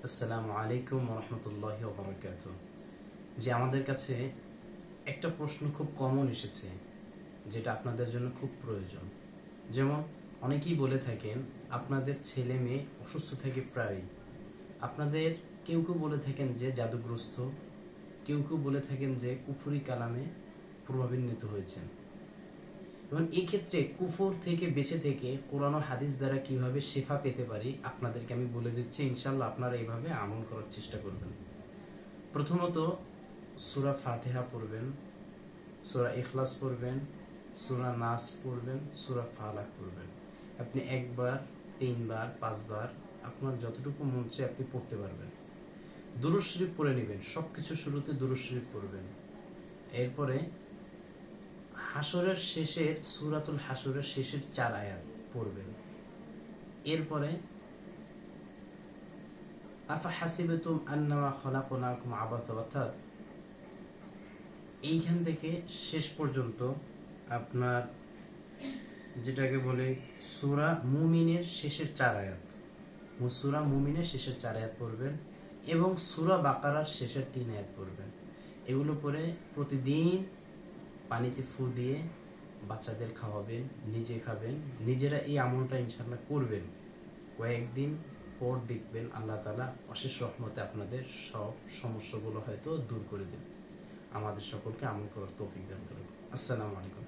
আসসালামু আলাইকুম রহমতুল্লাহি ওয়া বারাকাতুহু। যে আমাদের কাছে একটা প্রশ্ন খুব কমন এসেছে, যেটা আপনাদের জন্য খুব প্রয়োজন। যেমন অনেকেই বলে থাকেন আপনাদের ছেলে মেয়ে অসুস্থ থাকে প্রায়ই। আপনাদের কেউ কেউ বলে থাকেন যে জাদুগ্রস্ত, কেউ কেউ বলে থাকেন যে কুফরি কালামে প্রভাবান্বিত হয়েছেন। এবং এই ক্ষেত্রে কুফর থেকে বেঁচে থেকে কোরআন ও হাদিস দ্বারা কিভাবে শেফা পেতে পারি আপনাদেরকে আমি বলে দিচ্ছি। ইনশাল্লাহ আপনারা এইভাবে আমল করার চেষ্টা করবেন। প্রথমত সূরা ফাতিহা পড়বেন, সূরা ইখলাস পড়বেন, সূরা নাস পড়বেন, সূরা ফালাক পড়বেন। আপনি একবার, তিনবার, পাঁচবার আপনার যতটুকু মন চায় আপনি পড়তে পারবেন। দুরূদ শরীফ পড়ে নেবেন, সবকিছু শুরুতে দুরূদ শরীফ পড়বেন। এরপরে হাসরের শেষের সূরাতুল হাসরের শেষের 4 আয়াত পড়বেন। এরপরে আফা হাসিবাতুম আন্নামা খলাকনাকুম আবাসা, অর্থাৎ এইখান থেকে শেষ পর্যন্ত আপনার যেটাকে বলে সূরা মুমিনের শেষের 4 আয়াত, সূরা মুমিনের শেষের 4 আয়াত পড়বেন এবং সূরা বাকারার শেষের 3 আয়াত পড়বেন। এগুলো পরে প্রতিদিন পানিতে ফু দিয়ে বাচ্চাদের খাওয়াবেন, নিজে খাবেন। নিজেরা এই আমলটা ইনশাআল্লাহ করবেন। কয়েকদিন পর দেখবেন আল্লাহ তাআলা অশেষ রহমতে আপনাদের সব সমস্যাগুলো হয়তো দূর করে দেবেন। আমাদের সকলকে আমল করার তৌফিক দান করুন। আসসালামু আলাইকুম।